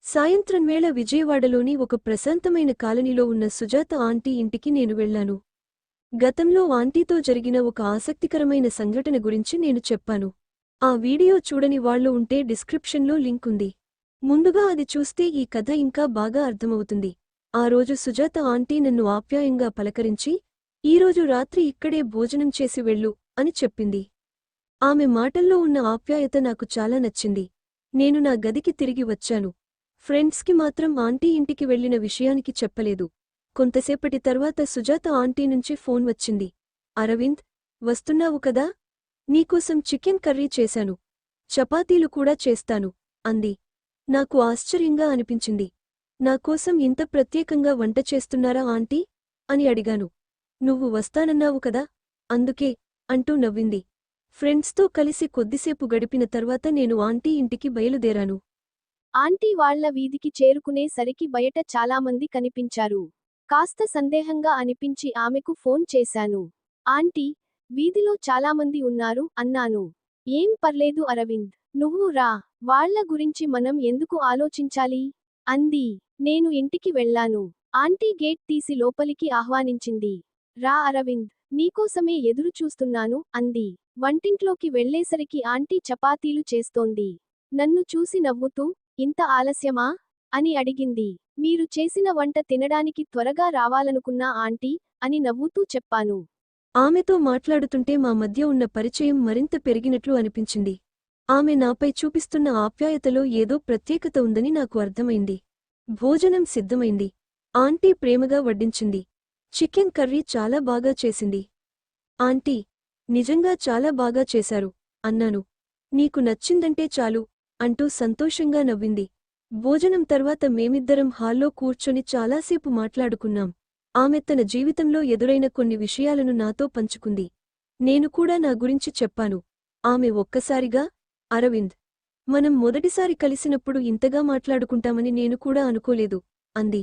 సాయంత్రం వేళ విజయవాడలోని ఒక ప్రశాంతమైన కాలనీలో ఉన్న సుజాత ఆంటీ ఇంటికి నేను వెళ్లాను. గతంలో ఆంటీతో జరిగిన ఒక ఆసక్తికరమైన సంఘటన గురించి నేను చెప్పాను. ఆ వీడియో చూడని వాళ్ళు ఉంటే డిస్క్రిప్షన్లో లింక్ ఉంది. ముందుగా అది చూస్తే ఈ కథ ఇంకా బాగా అర్థమవుతుంది. ఆ రోజు సుజాత ఆంటీ నన్ను ఆప్యాయంగా పలకరించి, ఈరోజు రాత్రి ఇక్కడే భోజనం చేసి వెళ్ళు అని చెప్పింది. ఆమె మాటల్లో ఉన్న ఆప్యాయత నాకు చాలా నచ్చింది. నేను నా గదికి తిరిగి వచ్చాను. ఫ్రెండ్స్కి మాత్రం ఆంటీ ఇంటికి వెళ్లిన విషయానికి చెప్పలేదు. కొంతసేపటి తర్వాత సుజాత ఆంటీ నుంచి ఫోన్ వచ్చింది. అరవింద్, వస్తున్నావు కదా? నీకోసం చికెన్ కర్రీ చేశాను. చపాతీలు కూడా చేస్తాను అంది. నాకు ఆశ్చర్యంగా అనిపించింది. నాకోసం ఇంత ప్రత్యేకంగా వంట చేస్తున్నారా ఆంటీ అని అడిగాను. నువ్వు వస్తానన్నావు కదా, అందుకే అంటూ నవ్వింది. ఫ్రెండ్స్తో కలిసి కొద్దిసేపు గడిపిన తర్వాత నేను ఆంటీ ఇంటికి బయలుదేరాను. ఆంటీ వాళ్ల వీధికి చేరుకునే సరికి బయట చాలామంది కనిపించారు. కాస్త సందేహంగా అనిపించి ఆమెకు ఫోన్ చేశాను. ఆంటీ, వీధిలో చాలామంది ఉన్నారు అన్నాను. ఏం పర్లేదు అరవింద్, నువ్వు రా, వాళ్ల గురించి మనం ఎందుకు ఆలోచించాలి అంది. నేను ఇంటికి వెళ్లాను. ఆంటీ గేట్ తీసి లోపలికి ఆహ్వానించింది. రా అరవింద్, నీకోసమే ఎదురు చూస్తున్నాను అంది. వంటింట్లోకి వెళ్లేసరికి ఆంటీ చపాతీలు చేస్తోంది. నన్ను చూసి నవ్వుతూ, ఇంత ఆలస్యమా అని అడిగింది. మీరు చేసిన వంట తినడానికి త్వరగా రావాలనుకున్నా ఆంటీ అని నవ్వుతూ చెప్పాను. ఆమెతో మాట్లాడుతుంటే మా మధ్య ఉన్న పరిచయం మరింత పెరిగినట్లు అనిపించింది. ఆమె నాపై చూపిస్తున్న ఆప్యాయతలో ఏదో ప్రత్యేకత ఉందని నాకు అర్థమైంది. భోజనం సిద్ధమైంది. ఆంటీ ప్రేమగా వడ్డించింది. చికెన్ కర్రీ చాలా బాగా చేసింది. ఆంటీ, నిజంగా చాలా బాగా చేశారు అన్నాను. నీకు నచ్చిందంటే చాలు అంటూ సంతోషంగా నవ్వింది. భోజనం తర్వాత మేమిద్దరం హాల్లో కూర్చొని చాలాసేపు మాట్లాడుకున్నాం. ఆమె తన జీవితంలో ఎదురైన కొన్ని విషయాలను నాతో పంచుకుంది. నేను కూడా నా గురించి చెప్పాను. ఆమె ఒక్కసారిగా, అరవింద్, మనం మొదటిసారి కలిసినప్పుడు ఇంతగా మాట్లాడుకుంటామని నేను కూడా అనుకోలేదు అంది.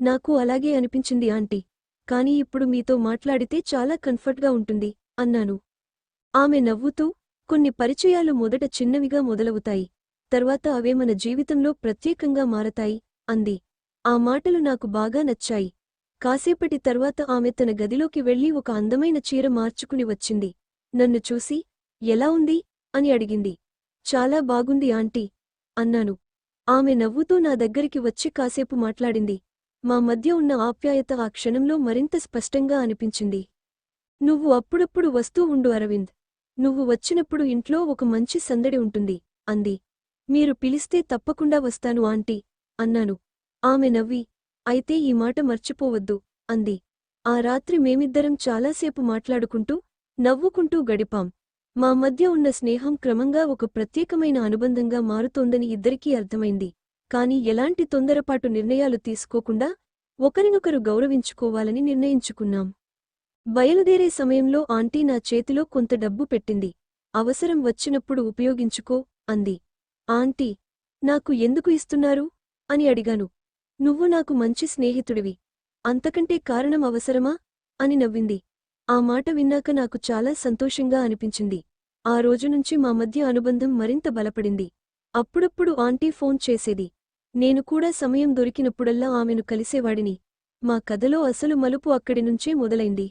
నాకు అలాగే అనిపించింది ఆంటీ, కానీ ఇప్పుడు మీతో మాట్లాడితే చాలా కంఫర్ట్గా ఉంటుంది అన్నాను. ఆమె నవ్వుతూ, కొన్ని పరిచయాలు మొదట చిన్నవిగా మొదలవుతాయి, తర్వాత అవే మన జీవితంలో ప్రత్యేకంగా మారతాయి అంది. ఆ మాటలు నాకు బాగా నచ్చాయి. కాసేపటి తర్వాత ఆమె తన గదిలోకి వెళ్లి ఒక అందమైన చీర మార్చుకుని వచ్చింది. నన్ను చూసి, ఎలా ఉంది అని అడిగింది. చాలా బాగుంది ఆంటీ అన్నాను. ఆమె నవ్వుతూ నా దగ్గరికి వచ్చి కాసేపు మాట్లాడింది. మా మధ్య ఉన్న ఆప్యాయత ఆ క్షణంలో మరింత స్పష్టంగా అనిపించింది. నువ్వు అప్పుడప్పుడు వస్తూ ఉండు అరవింద్. నువ్వు వచ్చినప్పుడు ఇంట్లో ఒక మంచి సందడి ఉంటుంది అంది. మీరు పిలిస్తే తప్పకుండా వస్తాను ఆంటీ అన్నాను. ఆమె నవ్వి, అయితే ఈ మాట మర్చిపోవద్దు అంది. ఆ రాత్రి మేమిద్దరం చాలాసేపు మాట్లాడుకుంటూ, నవ్వుకుంటూ గడిపాం. మా మధ్య ఉన్న స్నేహం క్రమంగా ఒక ప్రత్యేకమైన అనుబంధంగా మారుతోందని ఇద్దరికీ అర్థమైంది. కాని ఎలాంటి తొందరపాటు నిర్ణయాలు తీసుకోకుండా ఒకరినొకరు గౌరవించుకోవాలని నిర్ణయించుకున్నాం. బయలుదేరే సమయంలో ఆంటీ నా చేతిలో కొంత డబ్బు పెట్టింది. అవసరం వచ్చినప్పుడు ఉపయోగించుకో అంది. ఆంటీ, నాకు ఎందుకు ఇస్తున్నారు అని అడిగాను. నువ్వు నాకు మంచి స్నేహితుడివి, అంతకంటే కారణం అవసరమా అని నవ్వింది. ఆ మాట విన్నాక నాకు చాలా సంతోషంగా అనిపించింది. ఆ రోజునుంచి మా మధ్య అనుబంధం మరింత బలపడింది. అప్పుడప్పుడు ఆంటీ ఫోన్ చేసేది. నేను కూడా సమయం దొరికినప్పుడల్లా ఆమెను కలిసేవాడిని. మా కథలో అసలు మలుపు అక్కడి నుంచే మొదలైంది.